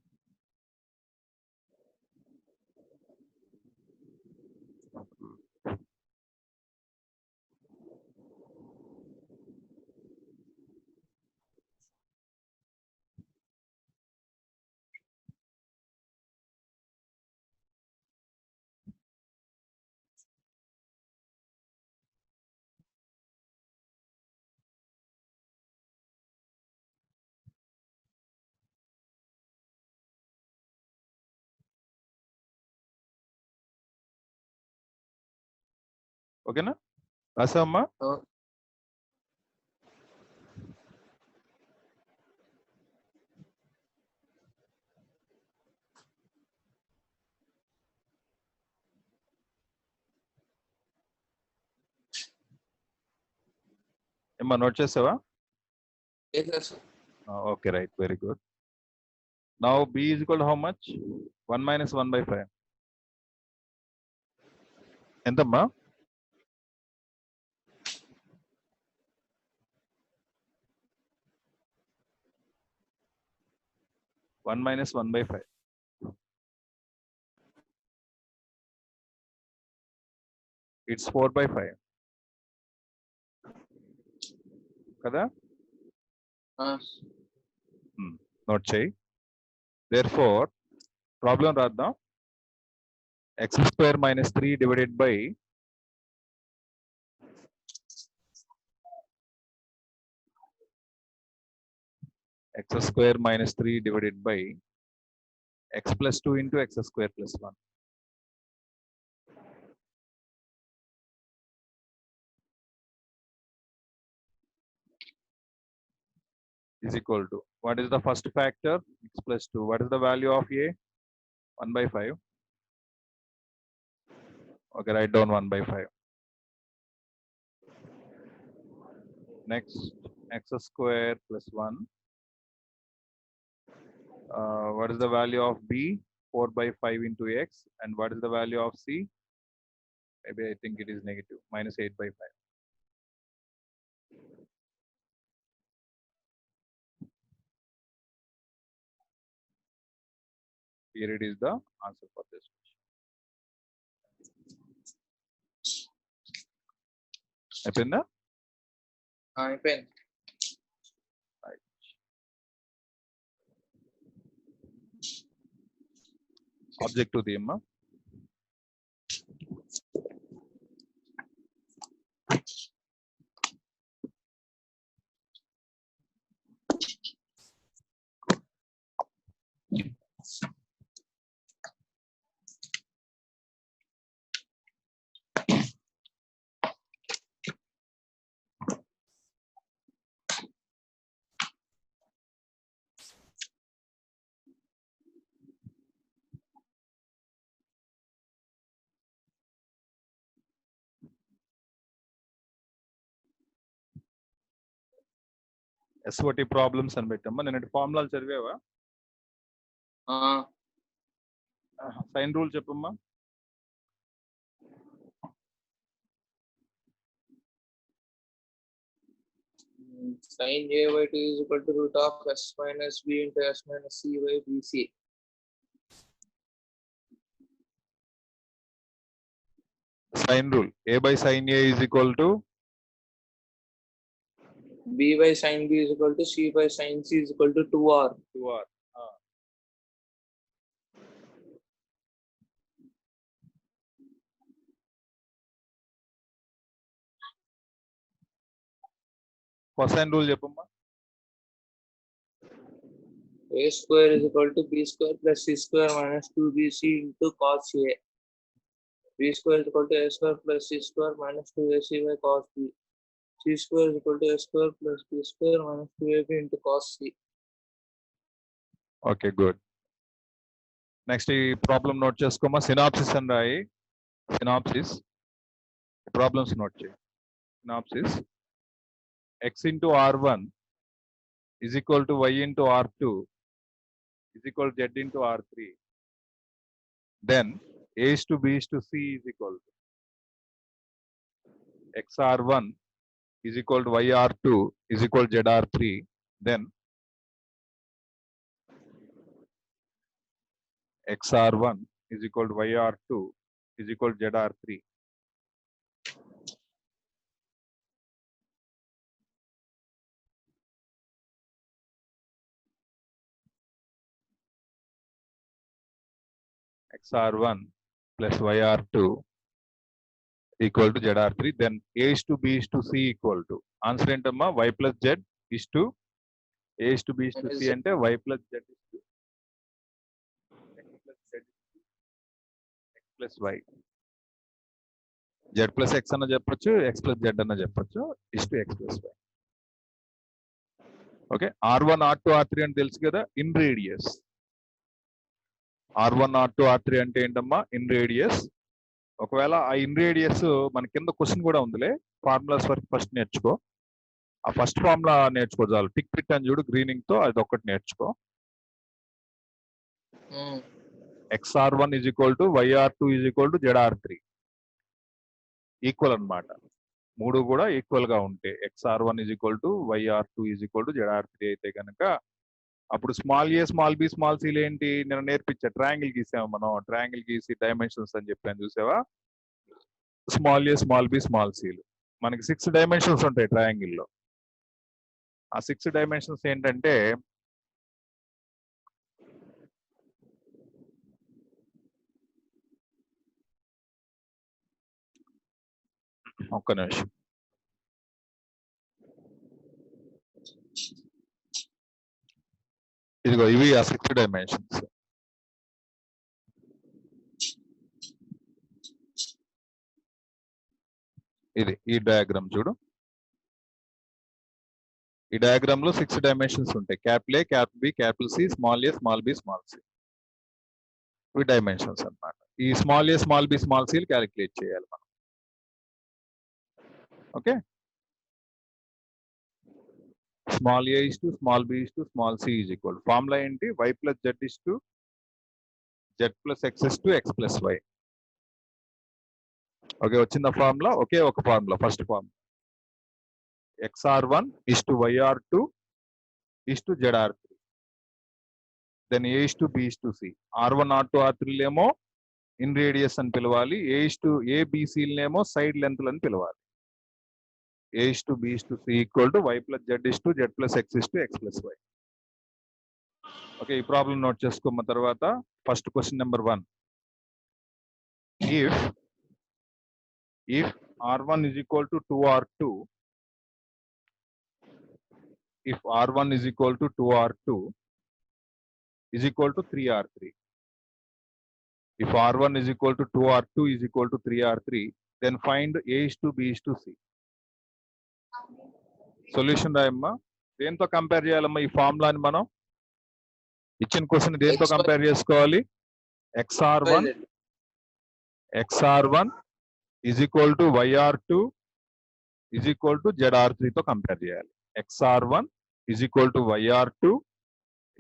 ఓకేనా రాసామ్మా ఏమ్మా note చేసావా okay right very good now b is equal to how much 1 minus 1 by 5 ఎంతమ్మా 1 minus 1 by 5 it's 4 by 5 కదా note చేయి therefore problem రాద్దాం x square minus 3 divided by x square minus 3 divided by x plus 2 into x square plus 1 is equal to, what is the first factor? X plus 2. What is the value of a? 1 by 5. Okay, write down 1 by 5. Next, x square plus 1. What is the value of b? 4 by 5 into x. And what is the value of c? Maybe I think it is negative, minus 8 by 5. Here it is the answer for this question. అయిపోయిందా? అయిపోయింది. Object to the అమ్మా SOT problems అని పెట్టమ్మా. నేను ఫార్ములాలు చదివావా? Sine rule చెప్పమ్మా. sin a by 2 is equal to root of s minus b into s minus c by bc. Sine rule. A by sin A is equal to b by sin b is equal to c by sin c is equal to 2r. 2r. Cosine rule చెప్పమ్మా. a square is equal to b square plus c square minus 2bc into cos a. b square is equal to a square plus c square minus 2ac by cos b. c square is equal to a square plus b square minus 2ab into cos c. Okay good. Next ఈ problem note చేసుకోమా. Synopsis అని రాయి. Synopsis problems note చేయి. Synopsis x into r1 is equal to y into r2 is equal to z into r3. Then a is to b is to c is equal to x r1 is equal to yr2 is equal to zr3, then xr1 is equal to yr2 is equal to zr3. xr1 plus yr2 equal to zr3, then a is to b is to c equal to, answer ఏంటమ్మా y plus z is to a is to b is to c అంటే y plus z is to x plus z x plus y, z plus x అన్న చెప్పొచ్చు, x plus z అన్న చెప్పొచ్చు, is to x plus y. Okay, r1 r2 r3 అని తెలుసు కదా, in radius. r1 r2 r3 అంటే ఏంటమ్మా in radius. ఒకవేళ ఆ ఇన్ రేడియస్ మన కింద క్వశ్చన్ కూడా ఉందిలే, ఫార్ములాస్ వరకు ఫస్ట్ నేర్చుకో. ఆ ఫస్ట్ ఫార్ములా నేర్చుకో చాలు, టిక్ పిట్ అని చూడు గ్రీనింగ్ తో, అది ఒక్కటి నేర్చుకో. xr1 is equal to yr2 is equal to zr3, equal అన్నమాట. మూడు కూడా ఈక్వల్ గా ఉంటే xr1 is equal to yr2 is equal to zr3 అయితే కనుక అప్పుడు small a small b small సీలు ఏంటి, నేను నేర్పించా, ట్రయాంగిల్ గీసాము మనం, ట్రయాంగిల్ గీసి డైమెన్షన్స్ అని చెప్పాను చూసావా. Small a small b small సీలు మనకి 6 డైమెన్షన్స్ ఉంటాయి ట్రయాంగిల్లో. ఆ 6 డైమెన్షన్స్ ఏంటంటే ఒక్క నిమిషం, ఇదిగో ఇవి ఆ 6 డైమెన్షన్స్. ఇది ఈ డయాగ్రామ్ చూడు, ఈ డయాగ్రామ్ లో 6 డైమెన్షన్స్ ఉంటాయి, capital A capital B capital C small a small b small c, ఇవి డైమెన్షన్స్ అన్నమాట. ఈ small a small b small c calculate చేయాలి మనం. Okay, small a is to small b is to small c is equal, formula ఏంటి, y plus z is to z plus x is to x plus y. Okay, వచ్చిందా formula, ఒకే ఒక formula, first formula xr1 is to yr2 is to zr3, then a is to b is to c. r1 r2 r3 లేమో in radius అని పిలవాలి, a is to a b c లేమో side length అని పిలవాలి. a is to b is to c equal to y plus z is to z plus x is to x plus y. Okay, ఈ problem note చేసుకోమ తర్వాత first question number 1, if r1 is equal to 2r2, if r1 is equal to 2r2 is equal to 3r3, if r1 is equal to 2r2 is equal to 3r3, then find a is to b is to c. Solution రాయమ్మా. దేంతో compare చేయాలమ్మా ఈ ఫార్ములాని మనం, ఇచ్చిన question దేంతో compare చేసుకోవాలి, xr1 is equal to yr2 is equal to zr3 తో compare చేయాలి. xr1 is equal to yr2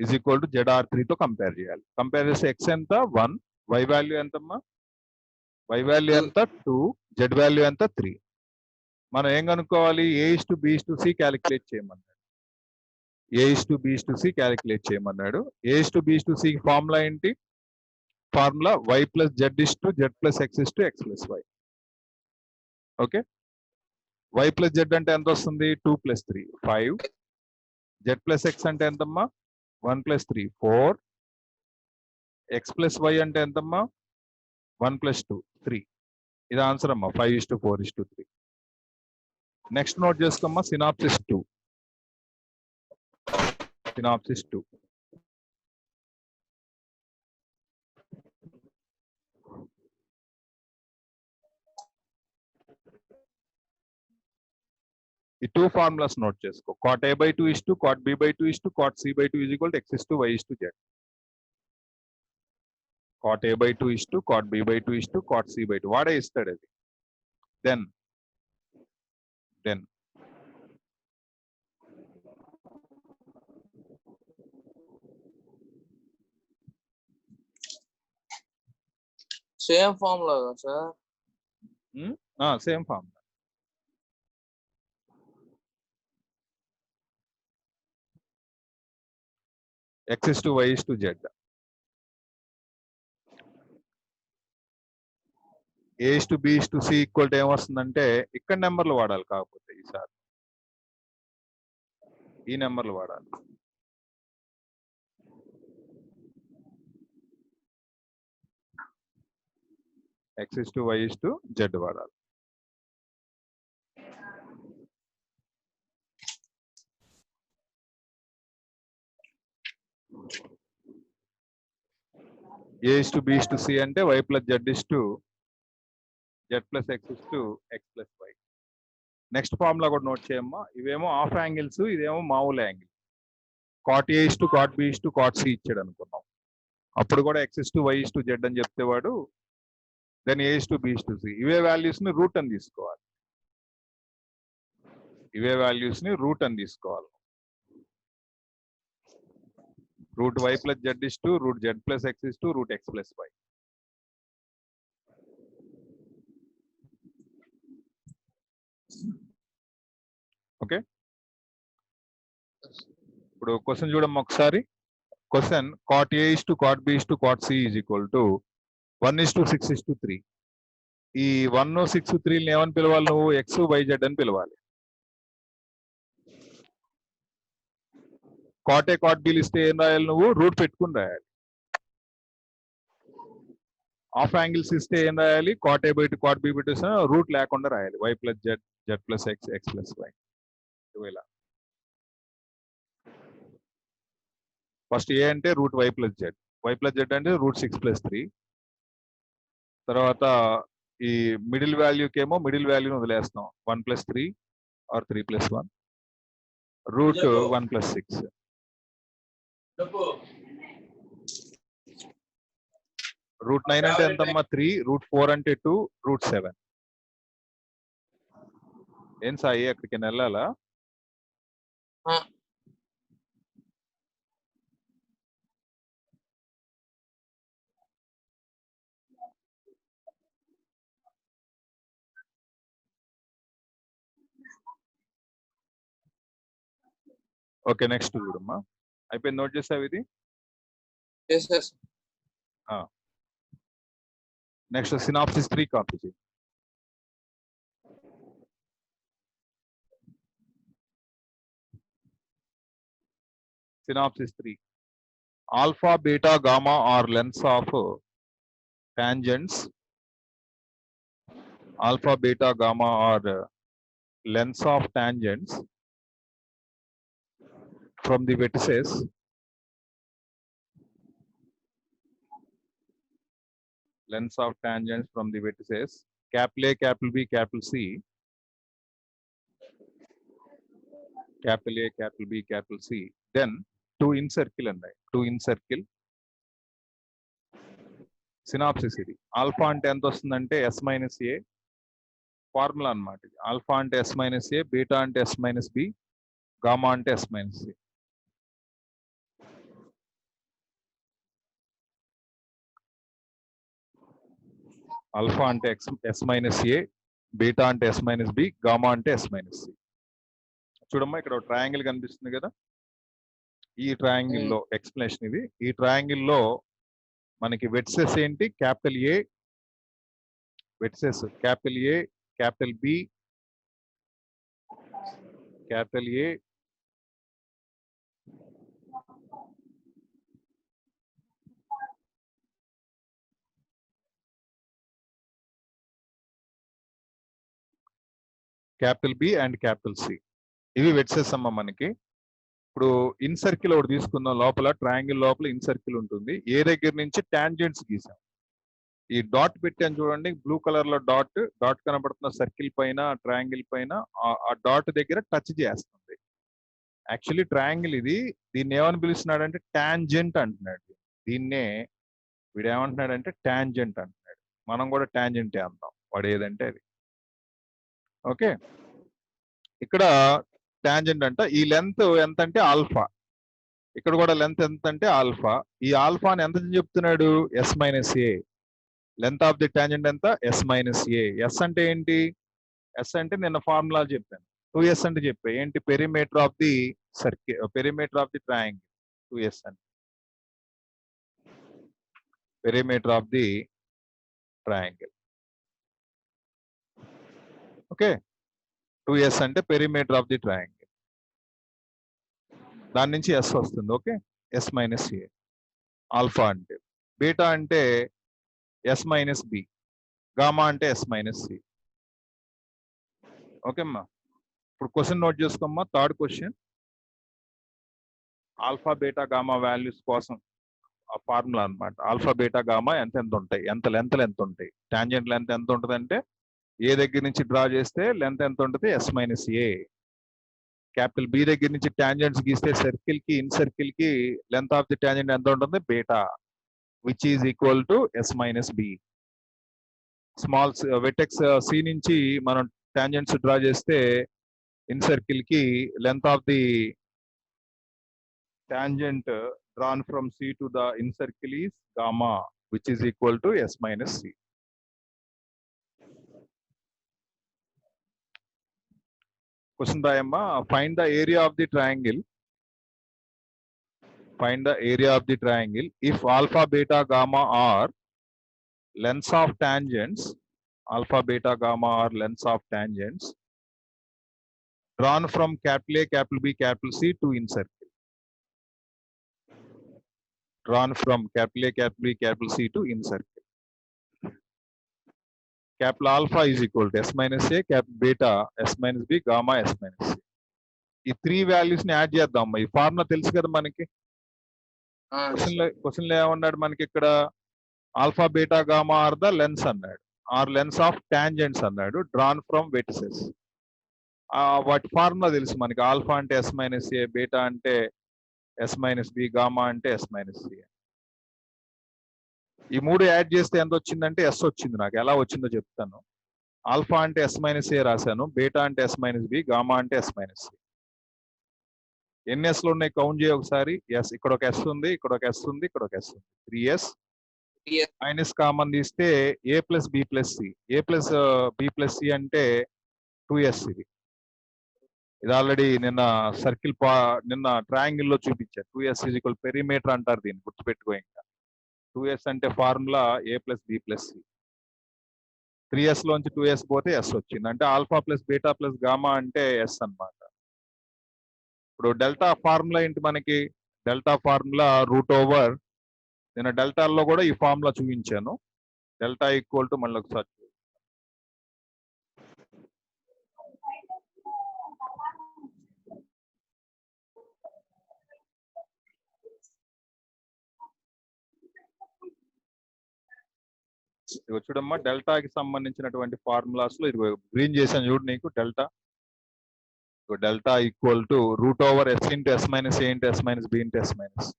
is equal to zr3 తో కంపేర్ చేయాలి. కంపేర్ చేస్తే x ఎంత 1, y వాల్యూ ఎంతమ్మా, y వాల్యూ ఎంత 2, z వాల్యూ ఎంత 3. మనం ఏం కనుక్కోవాలి, a is to b is to c calculate చేయమన్నాడు, a is to b is to c calculate చేయమన్నాడు. a is to b is to c formula ఏంటి, formula y plus z is to z plus x is to x plus y. Okay, y plus z అంటే ఎంత వస్తుంది, 2 plus 3 5, z plus x అంటే ఎంతమ్మా 1 plus 3 4, x plus y అంటే ఎంతమ్మా 1 plus 2 3. ఇది answer అమ్మా, 5:4:3. నెక్స్ట్ నోట్ చేసుకోమ్మా, సినాప్సిస్ 2. సినాప్సిస్ 2, ఈ 2 ఫార్ములాస్ నోట్ చేసుకో. cot a/2 is to cot b/2 is to cot c/2 is equal to x is to y is to z. cot a/2 is to cot b/2 is to cot c/2 వాడే ఇస్తాడు అది. then same formula sir, same formula. x is to y is to z. a is to b is to c equal to ఏమొస్తుందంటే ఇక్కడ నెంబర్లు వాడాలి, కాకపోతే ఈసారి ఈ నెంబర్లు వాడాలి. x is to y is to z వాడాలి. a is to b is to c అంటే y plus z is to z plus x is to x plus y. Next formula కూడా నోట్ చేయమ్మా. ఇవేమో హాఫ్ యాంగిల్స్, ఇదేమో మామూలు angle. Cot a is to cot b is to cot c ఇచ్చాడు అనుకున్నాం. అప్పుడు కూడా x is to y is to z అని చెప్తే వాడు then a is to b is to c. ఇవే వాల్యూస్ ని రూట్ అని తీసుకోవాలి. ఇవే వాల్యూస్ ని రూట్ అని తీసుకోవాలి. Root y plus z is to root z plus x is to root x plus y. Okay, ఇప్పుడు క్వశ్చన్ చూడమ్మా ఒకసారి. Question cot a is to cot b is to cot c is equal to 1 is to 6 is to 3. ఈ 1 6 3 ఏమని పిలవాలి నువ్వు? X why Z అని పిలవాలి. Cot ఏ cot బిలు ఇస్తే ఏం రాయాలి నువ్వు? రూట్ పెట్టుకుని రాయాలి. హాఫ్ యాంగిల్స్ ఇస్తే ఏం రాయాలి? Cot a by two cot b by two root లేకుండా రాయాలి. Y plus z, z plus x, x plus y. ఇలా ఫస్ట్ ఏ అంటే root y plus z, y plus z అంటే రూట్ 6 plus 3. తర్వాత ఈ మిడిల్ వాల్యూకి ఏమో మిడిల్ వాల్యూని వదిలేస్తాం. 1 plus 3 or 3 plus 1 root 1 plus 6. Root 9 అంటే ఎంతమ్మా? 3. రూట్ 4 అంటే 2. రూట్ 7. ఏం సాయి అక్కడికి వెళ్ళాలా? ఓకే, నెక్స్ట్ చూడమ్మా. అయిపోయింది, నోట్ చేసావు ఇది? నెక్స్ట్ సినాప్సిస్ 3 కాపీ చేయి. Synopsis 3. Alpha, beta, gamma are lengths of tangents. Alpha, beta, gamma are lengths of tangents from the vertices lengths of tangents from the vertices capital A, capital B, capital C. Capital A, capital B, capital C. Then to encircle and to encircle. Synopsis ఇది. Alpha అంటే ఎంత వస్తుందంటే s minus ఏ formula అన్నమాట ఇది. Alpha అంటే s minus a, beta అంటే s minus b, gamma అంటే s minus C. Alpha అంటే s మైనస్ ఏ, బీటా అంటే s మైనస్ బి, గామా అంటే s మైనస్ సి. చూడమ్మా, ఇక్కడ ట్రయాంగిల్ కనిపిస్తుంది కదా. ఈ ట్రయాంగిల్ లో ఎక్స్ప్లెనేషన్ ఇది. ఈ ట్రయాంగిల్ లో మనకి వెట్సెస్ ఏంటి? Capital A vertices, capital A, capital B, capital A, capital B and capital C. ఇవి వెట్సెస్ అమ్మ మనకి. ఇప్పుడు ఇన్ సర్కిల్ ఒకటి తీసుకుందాం. లోపల ట్రయాంగిల్ లోపల ఇన్ సర్కిల్ ఉంటుంది. ఏ దగ్గర నుంచి టాంజెంట్స్ గీసాం. ఈ డాట్ పెట్టాను చూడండి, బ్లూ కలర్ లో డాట్. డాట్ కనబడుతున్న సర్కిల్ పైన, ట్రయాంగిల్ పైన ఆ డాట్ దగ్గర టచ్ చేస్తుంది. యాక్చువల్లీ ట్రయాంగిల్ ఇది. దీన్ని ఏమని పిలుస్తున్నాడంటే టాంజెంట్ అంటున్నాడు. దీన్నే వీడు ఏమంటున్నాడంటే టాంజెంట్ అంటున్నాడు. మనం కూడా టాంజెంటే అందాం, వాడు ఏదంటే అది. ఓకే, ఇక్కడ టాంజెంట్ అంట. ఈ లెంత్ ఎంత అంటే ఆల్ఫా. ఇక్కడ కూడా లెంత్ ఎంత అంటే ఆల్ఫా. ఈ ఆల్ఫాని ఎంత చెప్తున్నాడు? S minus a. Length of the tangent ఎంత? S minus a. ఎస్ అంటే ఏంటి? ఎస్ అంటే నిన్న ఫార్ములా చెప్పాను. 2s అంటే చెప్పా ఏంటి? Perimeter of the circle, perimeter of the triangle 2s అంటే. perimeter of the triangle. Okay, 2s అంటే perimeter of the triangle. దాని నుంచి s వస్తుంది. Okay, s minus a. Alpha అంటే, బీటా అంటే s మైనస్ b, గామా అంటే s మైనస్ c. ఓకే అమ్మా, ఇప్పుడు క్వశ్చన్ నోట్ చేసుకోమ్మా. Third question, alpha beta gamma values కోసం ఆ ఫార్ములా అన్నమాట. ఆల్ఫా బీటా గామా ఎంత ఉంటాయి, లెంత్ ఎంత ఉంటాయి. టాంజెంట్ లెంత్ ఎంత ఉంటుంది అంటే ఏ దగ్గర నుంచి డ్రా చేస్తే లెంత్ ఎంత ఉంటుంది, s minus a. Capital B దగ్గర నుంచి టాంజెంట్స్ గీస్తే సర్కిల్ కి, ఇన్ సర్కిల్ కి లెంత్ ఆఫ్ ది టాంజెంట్ ఎంత ఉంటుంది, beta, which is equal to s minus b. Small vertex c నుంచి మనం టాంజెంట్స్ డ్రా చేస్తే ఇన్ సర్కిల్ కి length of the tangent drawn from C to the in circle is gamma, which is equal to S minus C. Question Rayamma, find the area of the triangle. Find the area of the triangle if alpha, beta, gamma are lengths of tangents. Alpha, beta, gamma are lengths of tangents drawn from capital A, capital B, capital C to in circle. Drawn from capital A, capital B, capital C to in circle. Capital alpha is equal to S minus A, capital beta S minus B, gamma S minus C. ఈ 3 values ని add చేద్దాం. ఈ formula తెలుసు కదా మనకి. Question లో ఏమన్నాడు మనకి ఇక్కడ, alpha beta gamma are the lengths అన్నాడు, ఆర్ లెన్స్ ఆఫ్ టాంజెంట్స్ అన్నాడు, డ్రాన్ ఫ్రమ్ వెర్టిసెస్. వాటి ఫార్ములా తెలుసు మనకి. ఆల్ఫా అంటే ఎస్ మైనస్ ఏ, బీటా అంటే ఎస్ మైనస్ బి, గామా అంటే ఎస్ మైనస్ సి. ఈ 3 యాడ్ చేస్తే ఎంత వచ్చిందంటే ఎస్ వచ్చింది. నాకు ఎలా వచ్చిందో చెప్తాను. ఆల్ఫా అంటే ఎస్ మైనస్ ఏ రాశాను, బీటా అంటే ఎస్ మైనస్ బి, గామా అంటే ఎస్ మైనస్ సి. ఎన్ని ఎస్ లో ఉన్నాయి కౌంట్ చేయ ఒకసారి. ఎస్, ఇక్కడ ఒక ఎస్ ఉంది, ఇక్కడ ఒక ఎస్ ఉంది, ఇక్కడ ఒక ఎస్ ఉంది. 3s మైనస్ కామన్ తీస్తే ఏ ప్లస్ బి ప్లస్ సి. ఏ ప్లస్ బి ప్లస్ సి అంటే 2s. ఇది ఆల్రెడీ నిన్న నిన్న ట్రయాంగిల్ లో చూపించా. 2s ఈజ్ ఈక్వల్ పెరిమీటర్ అంటారు దీన్ని, గుర్తుపెట్టుకో. ఇంకా 2s అంటే formula A plus B plus C. 3s లోంచి 2s పోతే ఎస్ వచ్చింది. అంటే alpha plus beta plus gamma అంటే ఎస్ అన్నమాట. ఇప్పుడు డెల్టా ఫార్ములా ఏంటి మనకి? డెల్టా ఫార్ములా రూట్ ఓవర్, నేను డెల్టాల్లో కూడా ఈ ఫార్ములా చూపించాను. డెల్టా ఈక్వల్ టు, మళ్ళీ ఒకసారి ఇదిగో చూడమ్మా, డెల్టాకి సంబంధించినటువంటి ఫార్ములాస్ లో ఇది గ్రీన్ చేశాను చూడు నీకు. Delta equal to root over S into S minus A into S minus B into S minus.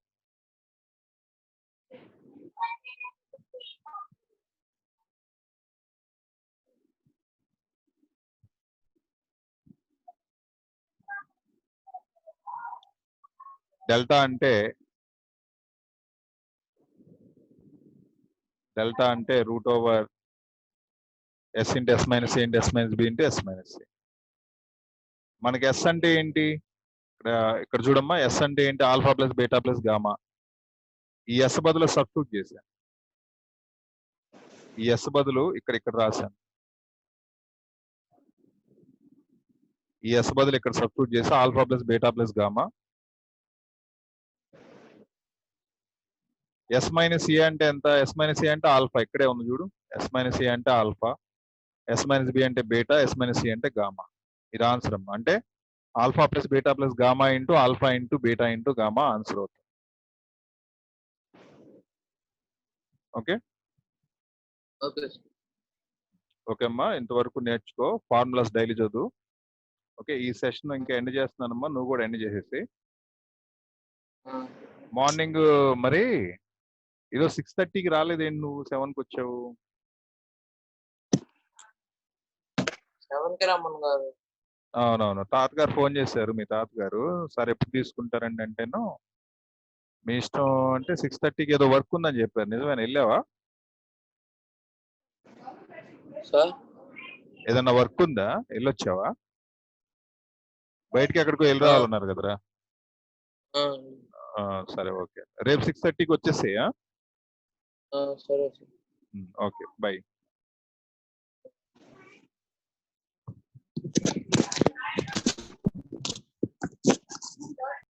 Delta అంటే root over S into S minus A into S minus B into S minus C. మనకి S అంటే ఏంటి? ఇక్కడ చూడమ్మా, S అంటే ఏంటి? Alpha plus beta plus gamma. ఈ S బదులు సబ్స్టిట్యూట్ చేశాను. ఈ ఎస్ బదులు ఇక్కడ రాశాను. ఈ ఎస్ బదులు ఇక్కడ సబ్స్టిట్యూట్ చేసి alpha plus beta plus gamma. S minus A అంటే ఎంత? ఎస్ మైనస్ ఏ అంటే ఆల్ఫా, ఇక్కడే ఉంది చూడు. ఎస్ మైనస్ ఏ అంటే ఆల్ఫా, ఎస్ మైనస్ బి అంటే బీటా, ఎస్ మైనస్ సి అంటే గామా. ఇది ఆన్సర్ అమ్మా. అంటే alpha plus beta plus gamma into alpha into beta into gamma answer అవుతుంది. ఓకే ఓకే అమ్మా, ఇంతవరకు నేర్చుకో. ఫార్ములాస్ డైలీ చదువు. ఓకే, ఈ సెషన్ ఇంకా ఎండ్ చేస్తున్నానమ్మా, నువ్వు కూడా ఎండ్ చేసేసి. మార్నింగ్ మరి ఏదో 6:30కి రాలేదేంటి నువ్వు? 7కి వచ్చావు. 7కి రమ్మను గారు. అవునవును, తాతగారు ఫోన్ చేశారు. మీ తాతగారు సార్ ఎప్పుడు తీసుకుంటారండి అంటేను మీ ఇష్టం అంటే 6:30కి ఏదో వర్క్ ఉందని చెప్పారు. నిజమేనా? వెళ్ళావా? సార్ ఏదన్నా వర్క్ ఉందా? వెళ్ళొచ్చావా? బయటికి ఎక్కడికో వెళ్ళి రావాలన్నారు కదరా. సరే ఓకే, రేపు 6:30కి వచ్చేసేయా. సరే సార్. Okay, by.